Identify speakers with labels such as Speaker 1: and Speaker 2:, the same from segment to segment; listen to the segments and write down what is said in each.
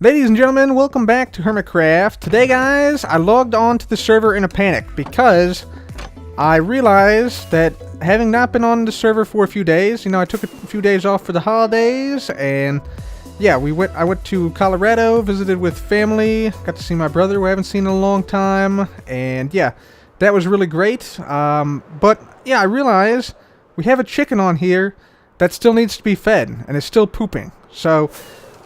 Speaker 1: Ladies and gentlemen, welcome back to Hermitcraft. Today, guys, I logged on to the server in a panic because I realized that having not been on the server for a few days, I took a few days off for the holidays, and yeah, I went to Colorado, visited with family, got to see my brother who I haven't seen in a long time, and yeah, that was really great. But yeah, I realized we have a chicken on here that still needs to be fed, and is still pooping. So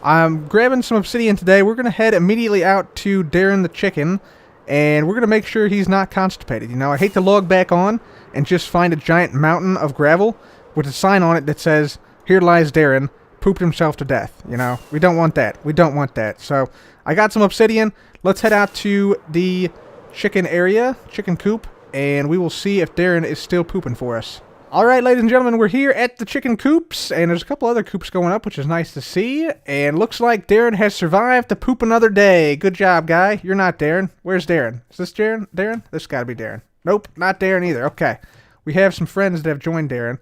Speaker 1: I'm grabbing some obsidian today. We're going to head immediately out to Darren the chicken, and we're going to make sure he's not constipated. I hate to log back on and just find a giant mountain of gravel with a sign on it that says, "Here lies Darren, pooped himself to death." We don't want that. We don't want that. So I got some obsidian. Let's head out to the chicken area, chicken coop, and we will see if Darren is still pooping for us. Alright, ladies and gentlemen, we're here at the chicken coops, and there's a couple other coops going up, which is nice to see, and looks like Darren has survived to poop another day. Good job, guy. You're not Darren. Where's Darren? Is this Darren? Darren? This gotta be Darren. Nope, not Darren either. Okay. We have some friends that have joined Darren,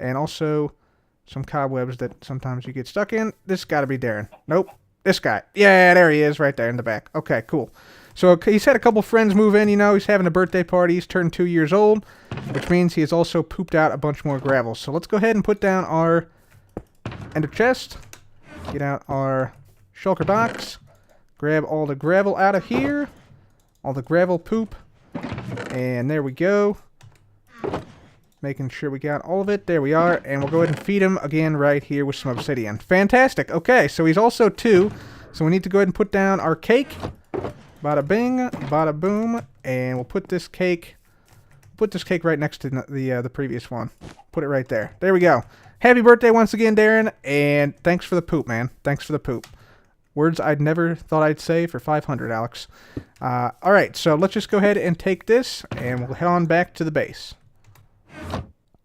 Speaker 1: and also some cobwebs that sometimes you get stuck in. This gotta be Darren. Nope. This guy. Yeah, there he is, right there in the back. Okay, cool. So he's had a couple friends move in, he's having a birthday party, he's turned 2 years old, which means he has also pooped out a bunch more gravel. So let's go ahead and put down our ender chest, get out our shulker box, grab all the gravel out of here, all the gravel poop, and there we go. Making sure we got all of it. There we are, and we'll go ahead and feed him again right here with some obsidian. Fantastic. Okay, so he's also 2, so we need to go ahead and put down our cake. Bada bing, bada boom, and we'll put this cake right next to the previous one. Put it right there. There we go. Happy birthday once again, Darren, and thanks for the poop, man. Thanks for the poop. Words I'd never thought I'd say for 500, Alex. All right, so let's just go ahead and take this, and we'll head on back to the base.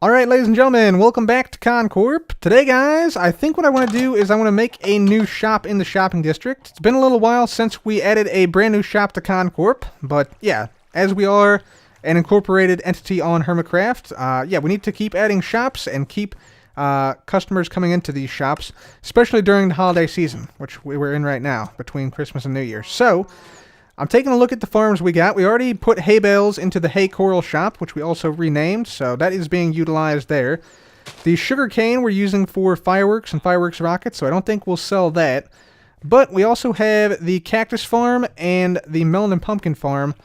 Speaker 1: Alright, ladies and gentlemen, welcome back to Concorp. Today, guys, I think what I want to do is I want to make a new shop in the shopping district. It's been a little while since we added a brand new shop to Concorp, but yeah, as we are an incorporated entity on Hermitcraft, yeah, we need to keep adding shops and keep customers coming into these shops, especially during the holiday season, which we're in right now, between Christmas and New Year. So I'm taking a look at the farms we got. We already put hay bales into the hay coral shop, which we also renamed, so that is being utilized there. The sugar cane we're using for fireworks and fireworks rockets, so I don't think we'll sell that. But we also have the cactus farm and the melon and pumpkin farm,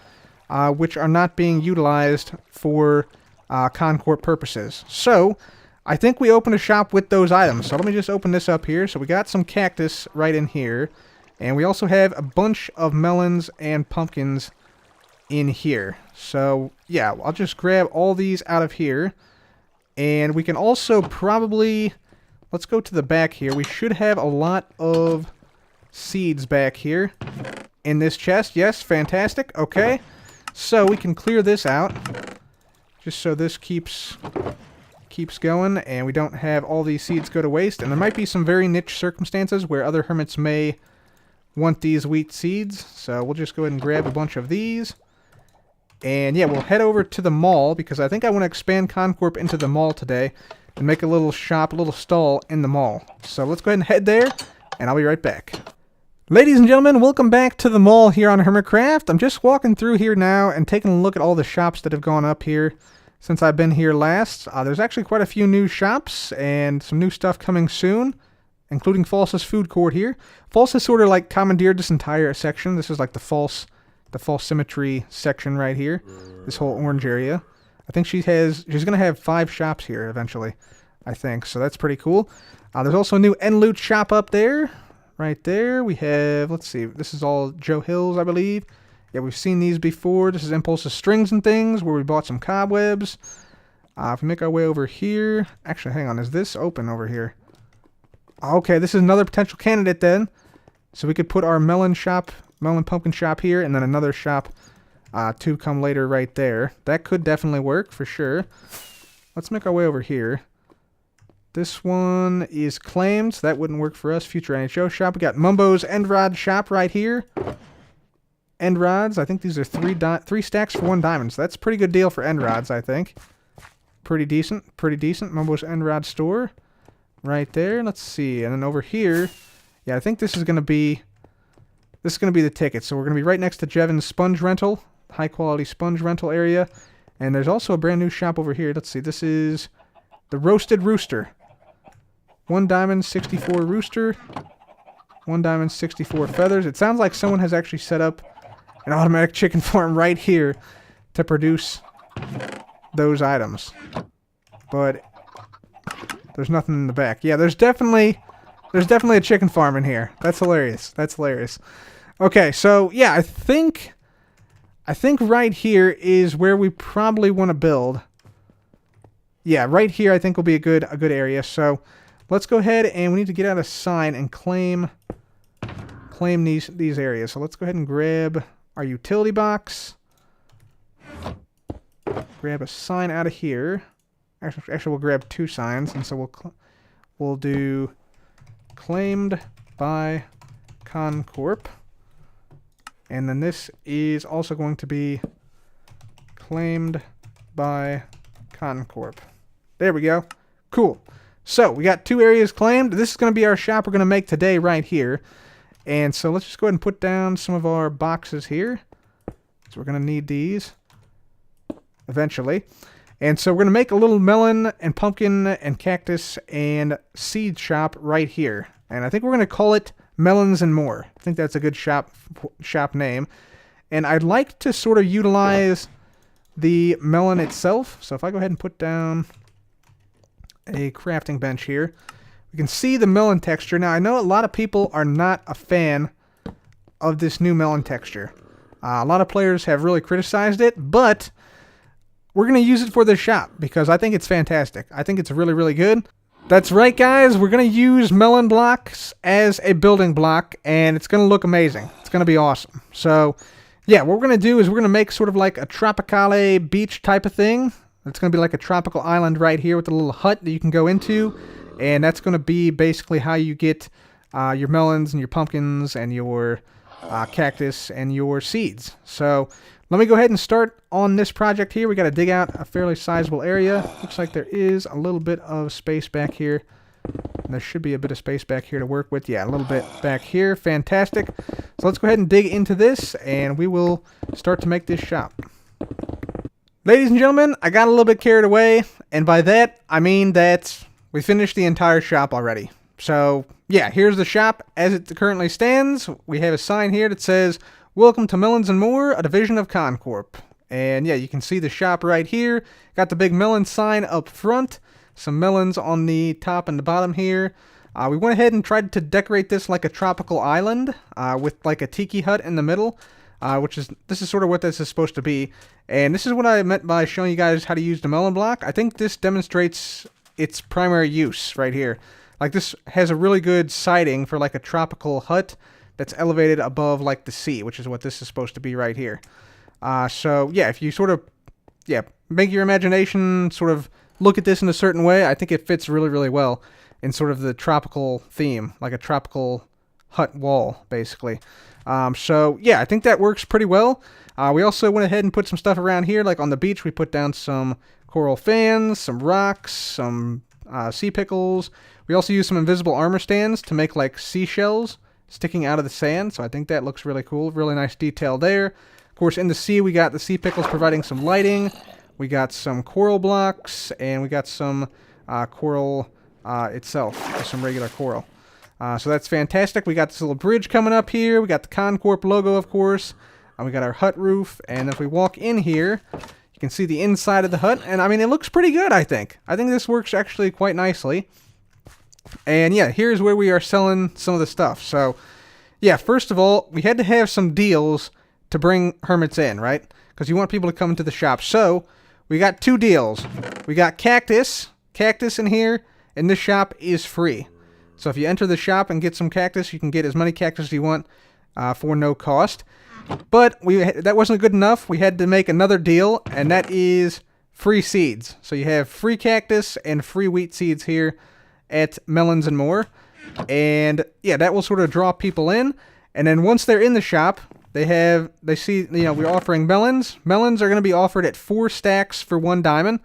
Speaker 1: which are not being utilized for Concorp purposes. So I think we opened a shop with those items. So let me just open this up here. So we got some cactus right in here. And we also have a bunch of melons and pumpkins in here. So, yeah, I'll just grab all these out of here. And we can also probably... Let's go to the back here. We should have a lot of seeds back here in this chest. Yes, fantastic. Okay. So we can clear this out. Just so this keeps going. And we don't have all these seeds go to waste. And there might be some very niche circumstances where other hermits may want these wheat seeds, so we'll just go ahead and grab a bunch of these. And yeah, we'll head over to the mall, because I think I want to expand Concorp into the mall today and make a little shop, a little stall in the mall. So let's go ahead and head there, and I'll be right back. Ladies and gentlemen, welcome back to the mall here on Hermitcraft. I'm just walking through here now and taking a look at all the shops that have gone up here since I've been here last. There's actually quite a few new shops and some new stuff coming soon, including False's food court here. False has sort of like commandeered this entire section. This is like the false symmetry section right here. This whole orange area. I think she's going to have 5 shops here eventually, I think. So that's pretty cool. There's also a new end loot shop up there. Right there. We have, let's see, this is all Joe Hills, I believe. Yeah, we've seen these before. This is Impulse's Strings and Things, where we bought some cobwebs. If we make our way over here. Actually, hang on. Is this open over here? Okay, this is another potential candidate then. So we could put our melon pumpkin shop here, and then another shop to come later right there. That could definitely work for sure. Let's make our way over here. This one is claimed, so that wouldn't work for us. Future NHO shop. We got Mumbo's End Rod shop right here. End rods. I think these are 3 stacks for 1 diamond. So that's a pretty good deal for end rods, I think. Pretty decent. Pretty decent. Mumbo's End Rod store. Right there. Let's see. And then over here, yeah, I think this is going to be This is going to be the ticket. So we're going to be right next to Jevon's sponge rental, high quality sponge rental area. And there's also a brand new shop over here. Let's see. This is the Roasted Rooster. 1 diamond, 64 rooster. 1 diamond, 64 feathers. It sounds like someone has actually set up an automatic chicken farm right here to produce those items. But there's nothing in the back. Yeah, there's definitely a chicken farm in here. That's hilarious. That's hilarious. Okay, so yeah, I think right here is where we probably want to build. Yeah, right here I think will be a good area. So let's go ahead and we need to get out a sign and claim these areas. So let's go ahead and grab our utility box. Grab a sign out of here. Actually we'll grab 2 signs, and so we'll do claimed by Concorp. And then this is also going to be claimed by Concorp. There we go. Cool. So we got 2 areas claimed. This is going to be our shop we're going to make today right here. And so let's just go ahead and put down some of our boxes here. So we're going to need these eventually. And so we're going to make a little melon and pumpkin and cactus and seed shop right here. And I think we're going to call it Melons and More. I think that's a good shop name. And I'd like to sort of utilize the melon itself. So if I go ahead and put down a crafting bench here, we can see the melon texture. Now, I know a lot of people are not a fan of this new melon texture. A lot of players have really criticized it, but we're going to use it for this shop because I think it's fantastic. I think it's really, really good. That's right, guys. We're going to use melon blocks as a building block, and it's going to look amazing. It's going to be awesome. So, yeah, what we're going to do is we're going to make sort of like a tropicale beach type of thing. It's going to be like a tropical island right here with a little hut that you can go into, and that's going to be basically how you get your melons and your pumpkins and your cactus and your seeds. So let me go ahead and start on this project here. We got to dig out a fairly sizable area. Looks like there is a little bit of space back here. And there should be a bit of space back here to work with. Yeah, a little bit back here. Fantastic. So let's go ahead and dig into this, and we will start to make this shop. Ladies and gentlemen, I got a little bit carried away, and by that, I mean that we finished the entire shop already. So, yeah, here's the shop as it currently stands. We have a sign here that says, "Welcome to Melons and More, a division of Concorp." And yeah, you can see the shop right here. Got the big melon sign up front. Some melons on the top and the bottom here. We went ahead and tried to decorate this like a tropical island with like a tiki hut in the middle. This is sort of what this is supposed to be. And this is what I meant by showing you guys how to use the melon block. I think this demonstrates its primary use right here. Like, this has a really good siding for like a tropical hut that's elevated above like the sea, which is what this is supposed to be right here. So yeah, if you sort of, make your imagination sort of look at this in a certain way, I think it fits really, really well in sort of the tropical theme, like a tropical hut wall, basically. So yeah, I think that works pretty well. We also went ahead and put some stuff around here, like on the beach. We put down some coral fans, some rocks, some sea pickles. We also used some invisible armor stands to make like seashells sticking out of the sand, so I think that looks really cool. Really nice detail there. Of course, in the sea, we got the sea pickles providing some lighting. We got some coral blocks, and we got some coral itself, just some regular coral. So that's fantastic. We got this little bridge coming up here. We got the Concorp logo, of course. We got our hut roof, and if we walk in here, you can see the inside of the hut, and I mean, it looks pretty good, I think. I think this works actually quite nicely. And yeah, here's where we are selling some of the stuff. So yeah, first of all, we had to have some deals to bring hermits in, right? Because you want people to come into the shop. So we got 2 deals. We got cactus in here, and this shop is free. So if you enter the shop and get some cactus, you can get as many cactus as you want for no cost. But that wasn't good enough. We had to make another deal, and that is free seeds. So you have free cactus and free wheat seeds here at Melons and More. And yeah, that will sort of draw people in. And then once they're in the shop, they see, we're offering melons. Melons are going to be offered at 4 stacks for 1 diamond,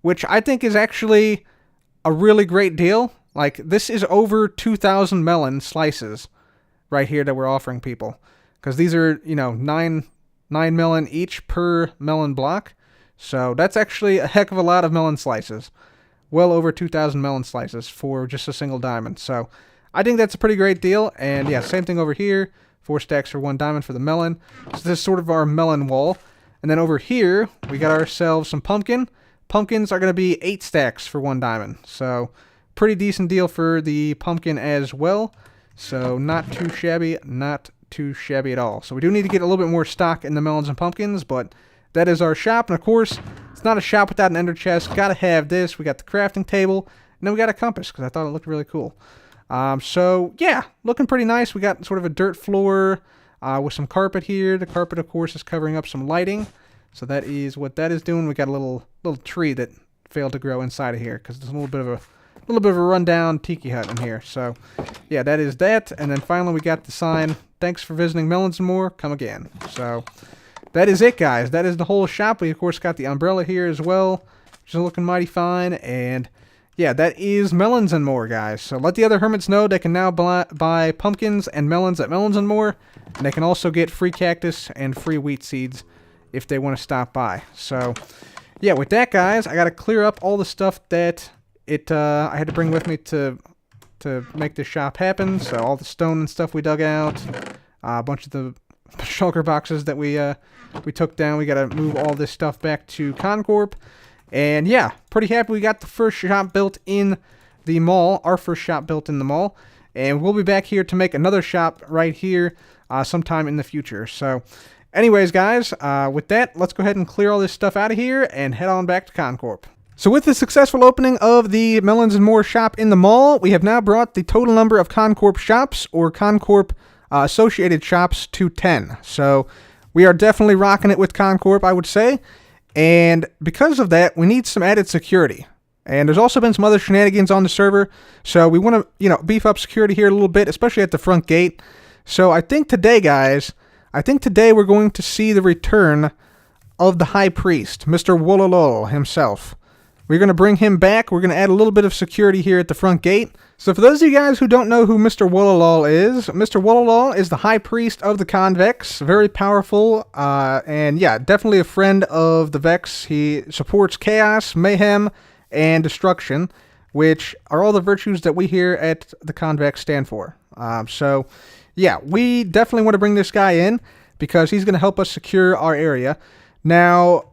Speaker 1: which I think is actually a really great deal. Like, this is over 2,000 melon slices right here that we're offering people. because these are, you know, 9 melon each per melon block. So that's actually a heck of a lot of melon slices. Well over 2,000 melon slices for just a single diamond. So I think that's a pretty great deal. And yeah, same thing over here. 4 stacks for 1 diamond for the melon. So this is sort of our melon wall. And then over here, we got ourselves some pumpkin. Pumpkins are going to be 8 stacks for 1 diamond. So pretty decent deal for the pumpkin as well. So not too shabby, not too shabby at all. So we do need to get a little bit more stock in the melons and pumpkins, but that is our shop. And of course, it's not a shop without an ender chest. Got to have this. We got the crafting table, and then we got a compass because I thought it looked really cool. So yeah, looking pretty nice. We got sort of a dirt floor with some carpet here. The carpet, of course, is covering up some lighting. So that is what that is doing. We got a little tree that failed to grow inside of here because there's a little bit of a rundown tiki hut in here. So yeah, that is that. And then finally we got the sign, thanks for visiting Melons and More, come again. So that is it, guys. That is the whole shop. We of course got the umbrella here as well, which is looking mighty fine. And yeah, that is Melons and More, guys. So let the other hermits know they can now buy pumpkins and melons at Melons and More. And they can also get free cactus and free wheat seeds if they want to stop by. So yeah, with that, guys, I got to clear up all the stuff that I had to bring with me to make this shop happen. So all the stone and stuff we dug out, a bunch of the shulker boxes that we took down. We got to move all this stuff back to Concorp. And yeah, pretty happy we got the first shop built in the mall, our first shop built in the mall. And we'll be back here to make another shop right here sometime in the future. So anyways, guys, with that, let's go ahead and clear all this stuff out of here and head on back to Concorp. So with the successful opening of the Melons and More shop in the mall, we have now brought the total number of Concorp shops or Concorp associated shops to 10. So we are definitely rocking it with Concorp, I would say. And because of that, we need some added security. And there's also been some other shenanigans on the server. So we want to, beef up security here a little bit, especially at the front gate. So I think today, guys, we're going to see the return of the High Priest, Mr. Wololo himself. We're going to bring him back. We're going to add a little bit of security here at the front gate. So for those of you guys who don't know who Mr. Wololo is, Mr. Wololo is the High Priest of the Convex. Very powerful, and yeah, definitely a friend of the Vex. He supports chaos, mayhem, and destruction, which are all the virtues that we here at the Convex stand for. So yeah, we definitely want to bring this guy in because he's going to help us secure our area. Now,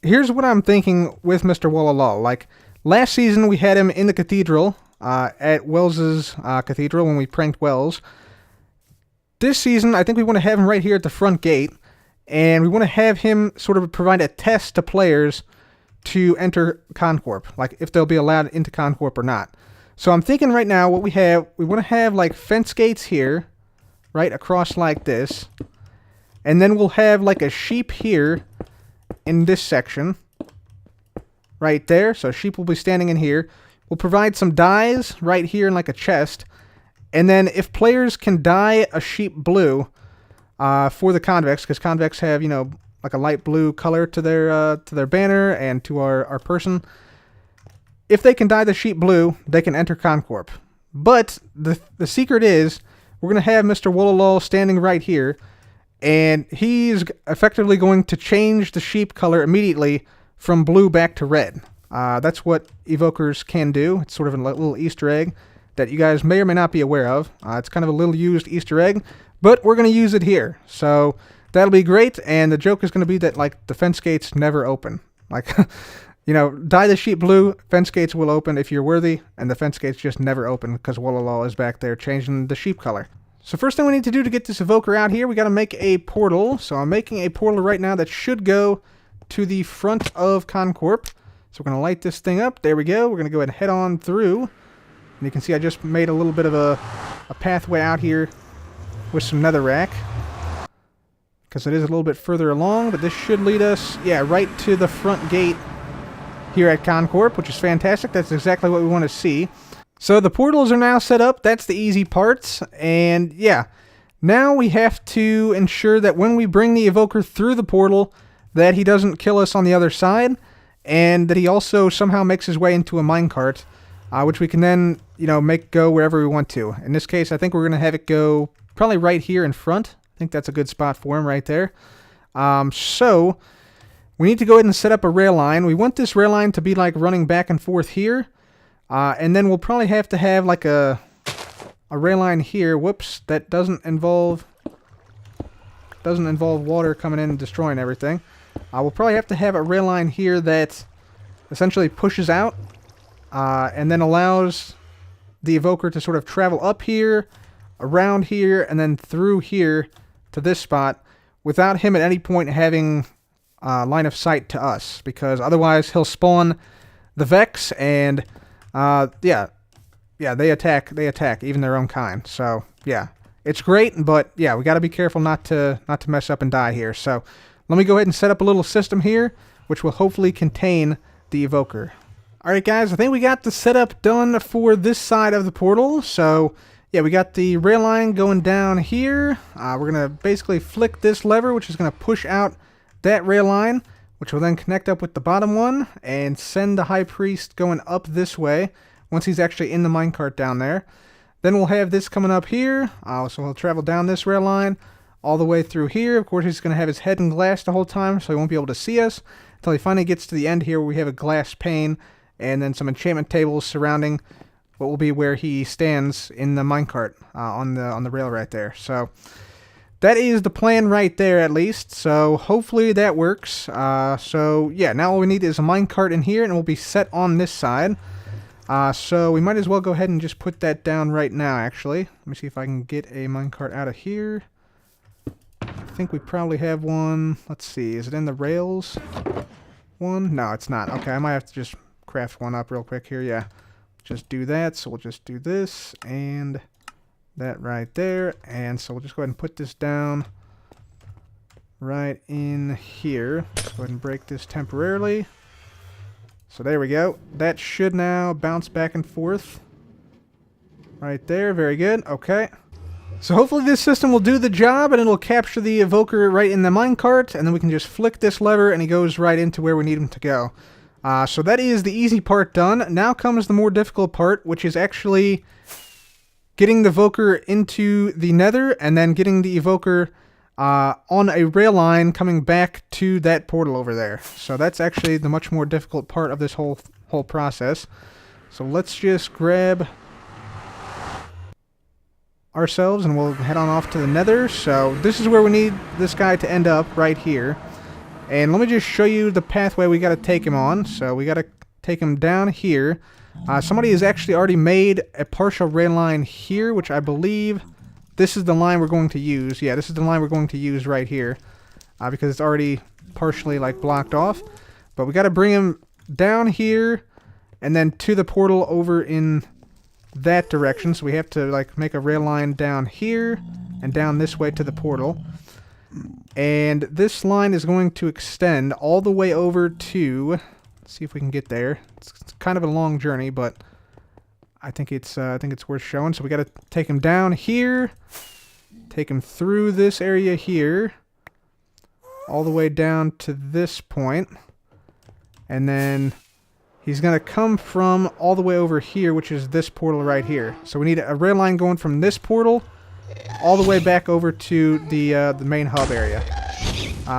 Speaker 1: here's what I'm thinking with Mr. Wololo. Like, last season we had him in the cathedral, at Wells's cathedral when we pranked Wells. This season, I think we want to have him right here at the front gate, and we want to have him sort of provide a test to players to enter Concorp, like if they'll be allowed into Concorp or not. So I'm thinking right now what we want to have like fence gates here, right across like this, and then we'll have like a sheep here in this section, right there. So sheep will be standing in here. We'll provide some dyes right here in like a chest. And then if players can dye a sheep blue for the Convex, because Convex have, like a light blue color to their banner and to our person. If they can dye the sheep blue, they can enter Concorp. But the secret is we're going to have Mr. Wololo standing right here, and he's effectively going to change the sheep color immediately from blue back to red. That's what evokers can do. It's sort of a little Easter egg that you guys may or may not be aware of. It's kind of a little used Easter egg, but we're going to use it here. So that'll be great, and the joke is going to be that, like, the fence gates never open. Like, dye the sheep blue, fence gates will open if you're worthy, and the fence gates just never open because Wololo is back there changing the sheep color. So first thing we need to do to get this evoker out here, we got to make a portal. So I'm making a portal right now that should go to the front of Concorp. So we're going to light this thing up. There we go. We're going to go ahead and head on through. And you can see I just made a little bit of a pathway out here with some netherrack, because it is a little bit further along, but this should lead us, right to the front gate here at Concorp, which is fantastic. That's exactly what we want to see. So the portals are now set up. That's the easy parts. And yeah, now we have to ensure that when we bring the evoker through the portal, that he doesn't kill us on the other side, and that he also somehow makes his way into a minecart, which we can then, make go wherever we want to. In this case, I think we're going to have it go probably right here in front. I think that's a good spot for him right there. So we need to go ahead and set up a rail line. We want this rail line to be like running back and forth here. And then we'll probably have to have like a rail line here. Whoops, that doesn't involve water coming in and destroying everything. We'll probably have to have a rail line here that essentially pushes out and then allows the evoker to sort of travel up here, around here, and then through here to this spot without him at any point having line of sight to us, because otherwise he'll spawn the Vex and yeah, they attack even their own kind. So yeah, it's great, but yeah, we got to be careful not to mess up and die here. So let me go ahead and set up a little system here, which will hopefully contain the evoker. Alright guys, I think we got the setup done for this side of the portal. So yeah, we got the rail line going down here. We're going to basically flick this lever, which is going to push out that rail line, which will then connect up with the bottom one and send the High Priest going up this way once he's actually in the minecart down there. Then we'll have this coming up here, so he'll travel down this rail line all the way through here. Of course, he's going to have his head in glass the whole time, so he won't be able to see us until he finally gets to the end here where we have a glass pane and then some enchantment tables surrounding what will be where he stands in the minecart on the rail right there. So that is the plan right there, at least. So hopefully that works. So yeah, now all we need is a minecart in here, and it will be set on this side. So we might as well go ahead and just put that down right now, actually. Let me see if I can get a minecart out of here. I think we probably have one. Let's see, is it in the rails one? No, it's not. Okay, I might have to just craft one up real quick here. Yeah, just do that. So we'll just do this and that right there. And so we'll just go ahead and put this down right in here. Go ahead and break this temporarily. So there we go. That should now bounce back and forth right there. Very good. Okay. So hopefully this system will do the job and it'll capture the evoker right in the minecart, and then we can just flick this lever and he goes right into where we need him to go. So that is the easy part done. Now comes the more difficult part, which is actually getting the evoker into the nether and then getting the evoker on a rail line coming back to that portal over there. So that's actually the much more difficult part of this whole process. So let's just grab ourselves and we'll head on off to the nether. So this is where we need this guy to end up, right here. And let me just show you the pathway we got to take him on. So we got to take him down here. Somebody has actually already made a partial rail line here, which I believe this is the line we're going to use. Yeah, this is the line we're going to use right here, because it's already partially like blocked off. But we got to bring him down here and then to the portal over in that direction. So we have to like make a rail line down here and down this way to the portal. And this line is going to extend all the way over to, let's see if we can get there. It's kind of a long journey, but I think it's worth showing. So we got to take him down here, take him through this area here, all the way down to this point, and then he's going to come from all the way over here, which is this portal right here. So we need a rail line going from this portal all the way back over to the main hub area.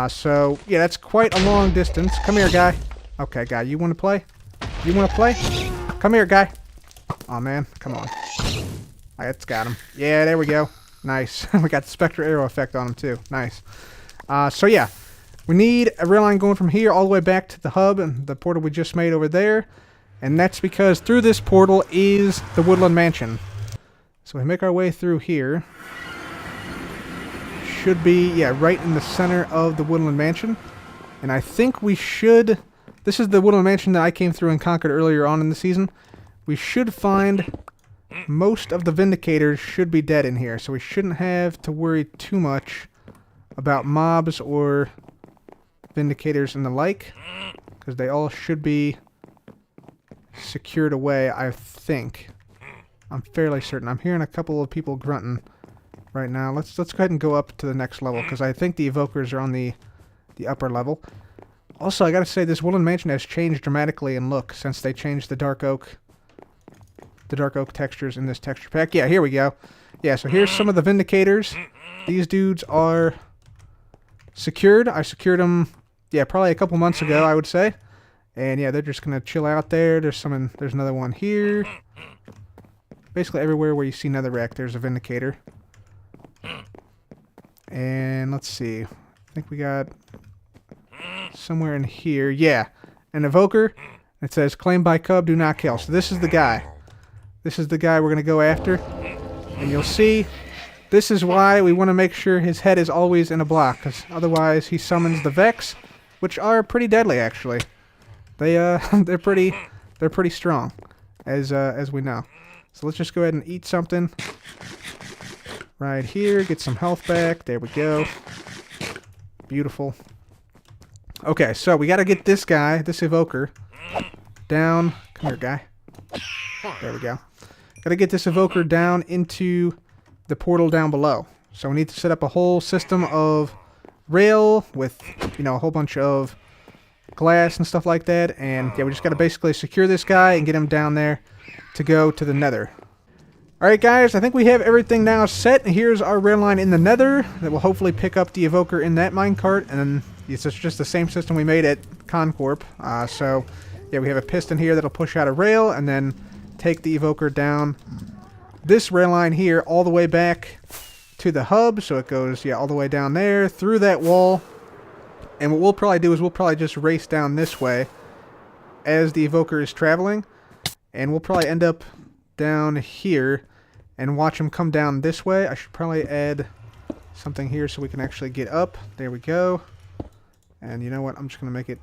Speaker 1: So yeah, that's quite a long distance. Come here, guy. Okay, guy, you want to play? You want to play? Come here, guy. Oh man, come on. It's got him. Yeah, there we go. Nice. We got the Spectre Arrow effect on him too. Nice. So yeah, we need a rail line going from here all the way back to the hub and the portal we just made over there. And that's because through this portal is the Woodland Mansion. So we make our way through here. Should be, yeah, right in the center of the Woodland Mansion. And I think we should... This is the Woodland Mansion that I came through and conquered earlier on in the season. We should find most of the Vindicators should be dead in here. So we shouldn't have to worry too much about mobs or Vindicators and the like. Because they all should be secured away, I think. I'm fairly certain. I'm hearing a couple of people grunting right now. Let's go ahead and go up to the next level, because I think the evokers are on the upper level. Also, I gotta say, this Woodland Mansion has changed dramatically in look since they changed the dark oak textures in this texture pack. Yeah, here we go. Yeah, so here's some of the Vindicators. These dudes are secured. I secured them, yeah, probably a couple months ago, I would say. And yeah, they're just gonna chill out there. There's another one here. Basically everywhere where you see netherrack, there's a Vindicator. And let's see. I think we got somewhere in here. Yeah, an Evoker. It says, claimed by Cub, do not kill. So this is the guy. This is the guy we're going to go after. And you'll see, this is why we want to make sure his head is always in a block. Because otherwise he summons the Vex, which are pretty deadly, actually. They're pretty strong, as we know. So let's just go ahead and eat something. Right here, get some health back. There we go. Beautiful. Okay, so we got to get this guy, this Evoker, down. Come here, guy. There we go. Got to get this Evoker down into the portal down below. So we need to set up a whole system of rail with, you know, a whole bunch of glass and stuff like that. And yeah, we just got to basically secure this guy and get him down there to go to the nether. Alright guys, I think we have everything now set. Here's our rail line in the nether that will hopefully pick up the Evoker in that minecart. And then it's just the same system we made at Concorp. So yeah, we have a piston here that'll push out a rail and then take the Evoker down this rail line here all the way back to the hub. So it goes, yeah, all the way down there through that wall. And what we'll probably do is we'll probably just race down this way as the Evoker is traveling. And we'll probably end up down here and watch him come down this way. I should probably add something here so we can actually get up. There we go. And you know what? I'm just going to make it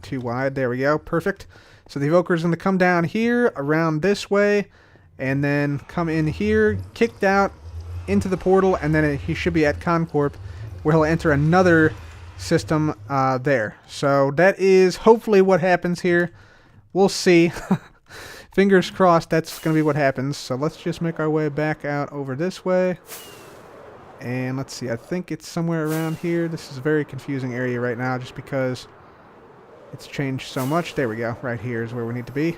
Speaker 1: too wide. There we go. Perfect. So the Evoker is going to come down here, around this way, and then come in here, kicked out into the portal, and then he should be at Concorp, where he'll enter another system there. So that is hopefully what happens here. We'll see. Fingers crossed that's going to be what happens. So let's just make our way back out over this way. And let's see, I think it's somewhere around here. This is a very confusing area right now just because it's changed so much. There we go. Right here is where we need to be.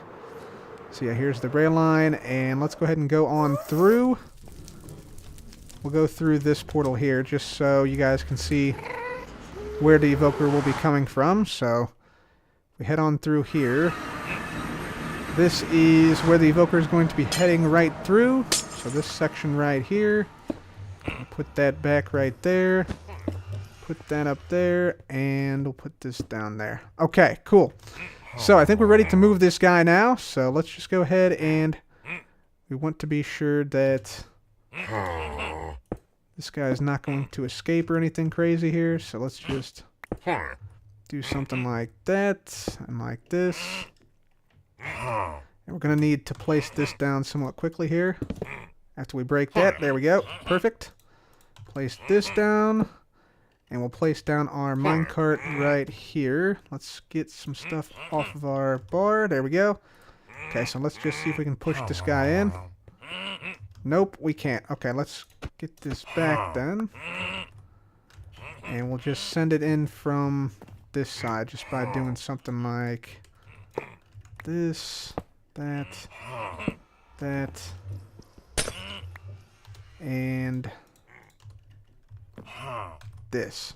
Speaker 1: So yeah, here's the rail line. And let's go ahead and go on through. We'll go through this portal here just so you guys can see where the Evoker will be coming from. So we head on through here. This is where the Evoker is going to be heading right through. So this section right here. I'll put that back right there. Put that up there. And we'll put this down there. Okay, cool. So I think we're ready to move this guy now. So let's just go ahead and we want to be sure that this guy is not going to escape or anything crazy here. So let's just do something like that and like this. And we're going to need to place this down somewhat quickly here. After we break that, there we go. Perfect. Place this down. And we'll place down our minecart right here. Let's get some stuff off of our bar. There we go. Okay, so let's just see if we can push this guy in. Nope, we can't. Okay, let's get this back then. And we'll just send it in from this side just by doing something like this, that, and this.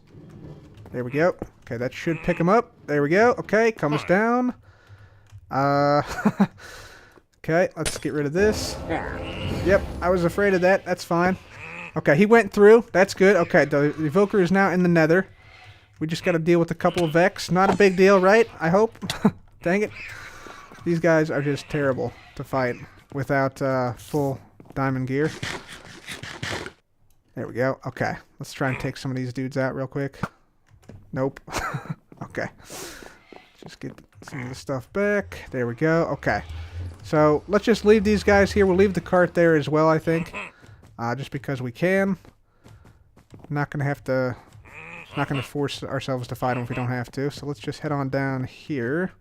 Speaker 1: There we go. Okay, that should pick him up. There we go. Okay, comes down. Okay, let's get rid of this. Yep, I was afraid of that. That's fine. Okay, he went through. That's good. Okay, the Evoker is now in the nether. We just got to deal with a couple of Vex. Not a big deal, right? I hope. Dang it. These guys are just terrible to fight without full diamond gear. There we go. Okay, let's try and take some of these dudes out real quick. Nope. Okay. Just get some of the stuff back. There we go. Okay. So let's just leave these guys here. We'll leave the cart there as well, I think. Just because we can. Not going to force ourselves to fight them if we don't have to. So let's just head on down here.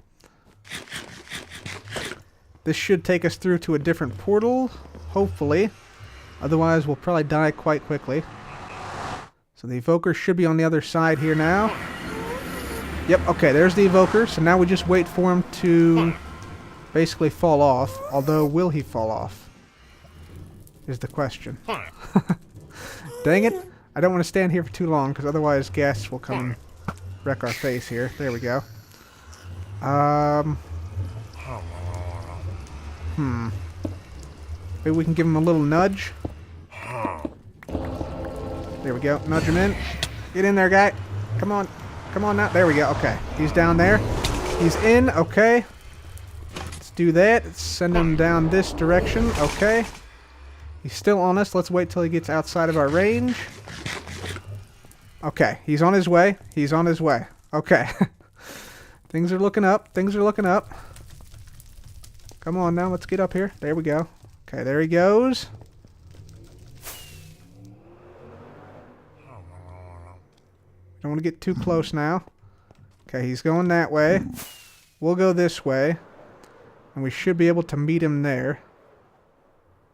Speaker 1: This should take us through to a different portal, hopefully. Otherwise, we'll probably die quite quickly. So the Evoker should be on the other side here now. Yep, okay, there's the Evoker. So now we just wait for him to basically fall off. Although, will he fall off? is the question. Dang it. I don't want to stand here for too long, because otherwise guests will come and wreck our face here. There we go. Maybe we can give him a little nudge. There we go. Nudge him in. Get in there, guy. Come on. Come on now. There we go. Okay. He's down there. He's in. Okay. Let's do that. Let's send him down this direction. Okay. He's still on us. Let's wait till he gets outside of our range. Okay. He's on his way. He's on his way. Okay. Things are looking up. Things are looking up. Come on now. Let's get up here. There we go. Okay. There he goes. Don't want to get too close now. Okay, he's going that way. We'll go this way. And we should be able to meet him there.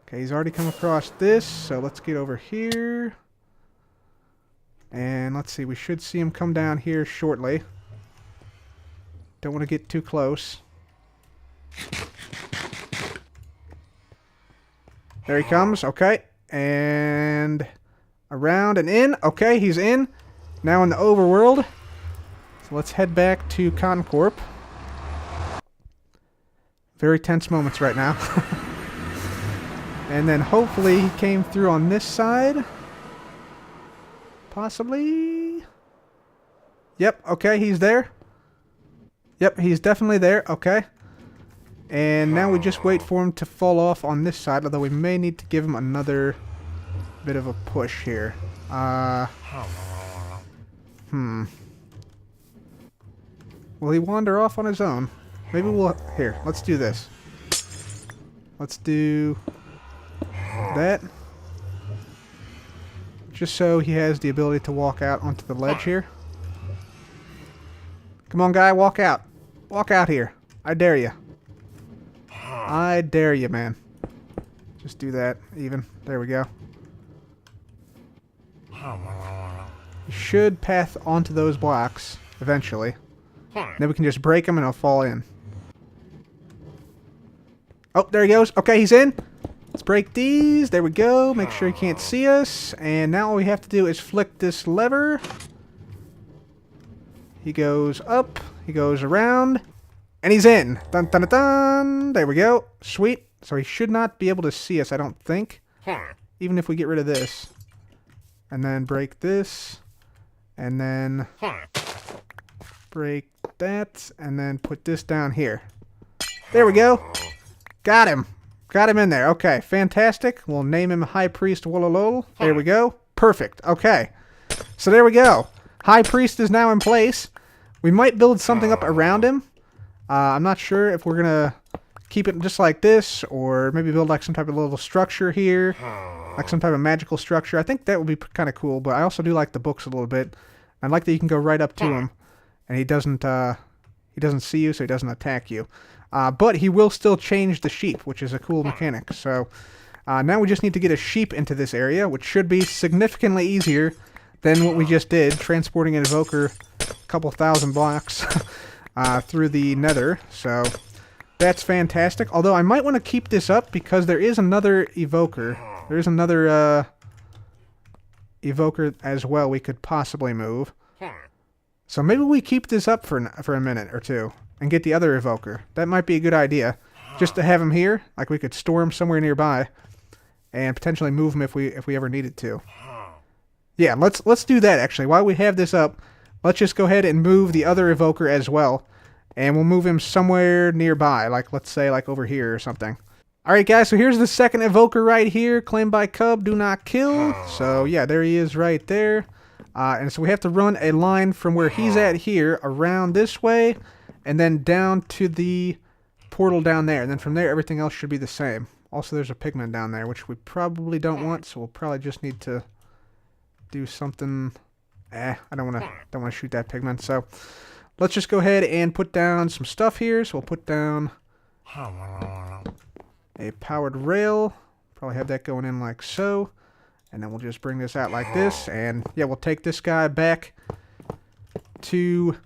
Speaker 1: Okay, he's already come across this. So let's get over here. And let's see. We should see him come down here shortly. Don't want to get too close. There he comes. Okay. And around and in. Okay, he's in. Now in the overworld. So let's head back to Concorp. Very tense moments right now. And then hopefully he came through on this side. Possibly. Yep, okay, he's there. Yep, he's definitely there. Okay. And now we just wait for him to fall off on this side, although we may need to give him another bit of a push here. Will he wander off on his own? Maybe we'll... Here, let's do this. Let's do that. Just so he has the ability to walk out onto the ledge here. Come on, guy, walk out. Walk out here. I dare you. I dare you, man. Just do that, even. There we go. You should path onto those blocks eventually. Then we can just break them and it'll fall in. Oh, there he goes. Okay, he's in. Let's break these. There we go. Make sure he can't see us. And now all we have to do is flick this lever. He goes up. He goes around. And he's in. Dun, dun, dun, dun. There we go. Sweet. So he should not be able to see us, I don't think. Even if we get rid of this. And then break this. And then break that. And then put this down here. There we go. Got him. Got him in there. Okay, fantastic. We'll name him High Priest Wololo. There we go. Perfect. Okay. So there we go. High Priest is now in place. We might build something up around him. I'm not sure if we're going to keep it just like this, or maybe build like some type of little structure here. Like some type of magical structure. I think that would be kind of cool, but I also do like the books a little bit. I like that you can go right up to him, and he doesn't see you, so he doesn't attack you. But he will still change the sheep, which is a cool mechanic. So now we just need to get a sheep into this area, which should be significantly easier than what we just did, transporting an evoker a couple thousand blocks through the nether. So that's fantastic. Although I might want to keep this up because there is another evoker. There is another evoker as well we could possibly move. So maybe we keep this up for a minute or two and get the other evoker. That might be a good idea. Just to have him here, like we could store him somewhere nearby and potentially move him if we ever needed to. Yeah, let's do that actually. While we have this up, let's just go ahead and move the other evoker as well. And we'll move him somewhere nearby, like let's say like over here or something. Alright guys, so here's the second evoker right here, claimed by Cub, do not kill. So yeah, there he is right there. And so we have to run a line from where he's at here, around this way, and then down to the portal down there. And then from there, everything else should be the same. Also, there's a pigman down there, which we probably don't want, so we'll probably just need to do something. I don't want to shoot that pigman. So let's just go ahead and put down some stuff here. So we'll put down a powered rail. Probably have that going in like so. And then we'll just bring this out like this. And yeah, we'll take this guy back to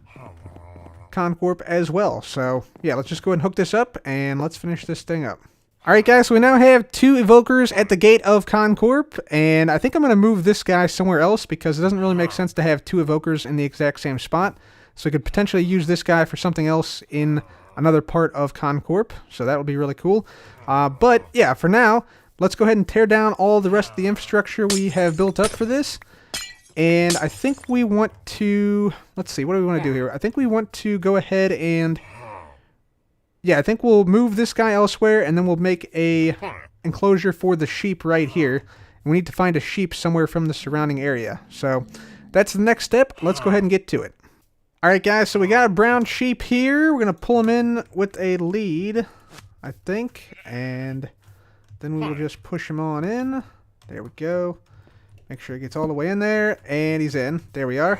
Speaker 1: Concorp as well. So yeah, let's just go ahead and hook this up and let's finish this thing up. Alright guys, so we now have 2 evokers at the gate of Concorp, and I think I'm going to move this guy somewhere else because it doesn't really make sense to have 2 evokers in the exact same spot. So we could potentially use this guy for something else in another part of Concorp, so that would be really cool. But yeah, for now, let's go ahead and tear down all the rest of the infrastructure we have built up for this. And I think we want to, let's see, what do we want to do here? I think we want to go ahead and, yeah, I think we'll move this guy elsewhere, and then we'll make a enclosure for the sheep right here. And we need to find a sheep somewhere from the surrounding area. So that's the next step. Let's go ahead and get to it. Alright guys, so we got a brown sheep here. We're going to pull him in with a lead, I think. And then we will just push him on in. There we go. Make sure he gets all the way in there, and he's in. There we are.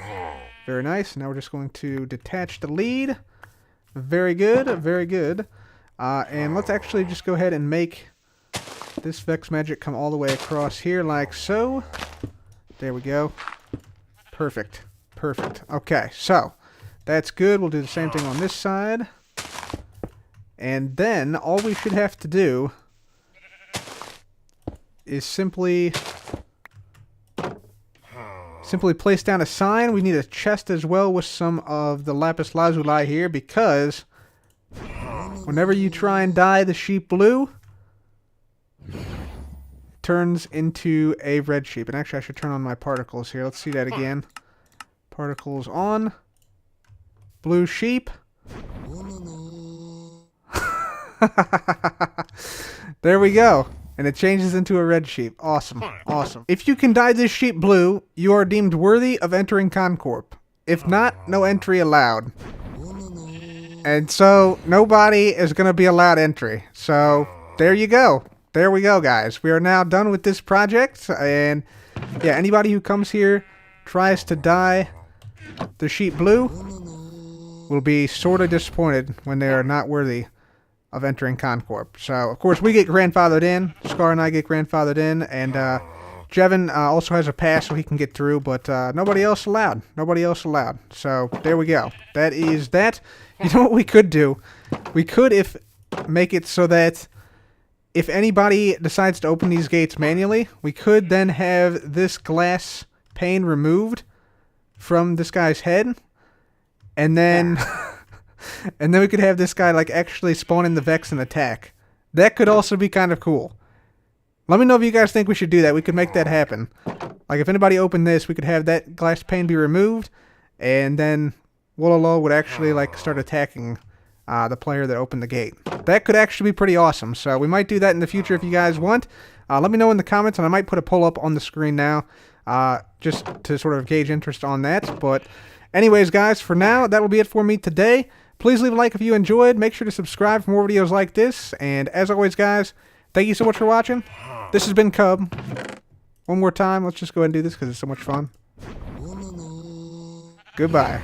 Speaker 1: Very nice. Now we're just going to detach the lead. Very good, very good. And let's actually just go ahead and make this Vex Magic come all the way across here like so. There we go. Perfect. Perfect. Okay, so that's good. We'll do the same thing on this side. And then all we should have to do is simply place down a sign. We need a chest as well with some of the lapis lazuli here, because whenever you try and dye the sheep blue, it turns into a red sheep. And actually I should turn on my particles here. Let's see that again. Particles on. Blue sheep. There we go. And it changes into a red sheep. Awesome. Awesome. If you can dye this sheep blue, you are deemed worthy of entering Concorp. If not, no entry allowed. And so, nobody is going to be allowed entry. So, there you go. There we go, guys. We are now done with this project. And, yeah, anybody who comes here, tries to dye the sheep blue, will be sort of disappointed when they are not worthy of entering Concorp. So, of course, we get grandfathered in. Scar and I get grandfathered in. And Jevin also has a pass so he can get through. But nobody else allowed. Nobody else allowed. So, there we go. That is that. You know what we could do? We could make it so that if anybody decides to open these gates manually, we could then have this glass pane removed from this guy's head. And then... and then we could have this guy, like, actually spawn in the Vex and attack. That could also be kind of cool. Let me know if you guys think we should do that. We could make that happen. Like, if anybody opened this, we could have that glass pane be removed, and then Wololo would actually, like, start attacking the player that opened the gate. That could actually be pretty awesome. So we might do that in the future if you guys want. Let me know in the comments, and I might put a poll up on the screen now, just to sort of gauge interest on that. But anyways, guys, for now, that will be it for me today. Please leave a like if you enjoyed. Make sure to subscribe for more videos like this. And as always, guys, thank you so much for watching. This has been Cub. One more time. Let's just go ahead and do this because it's so much fun. Goodbye.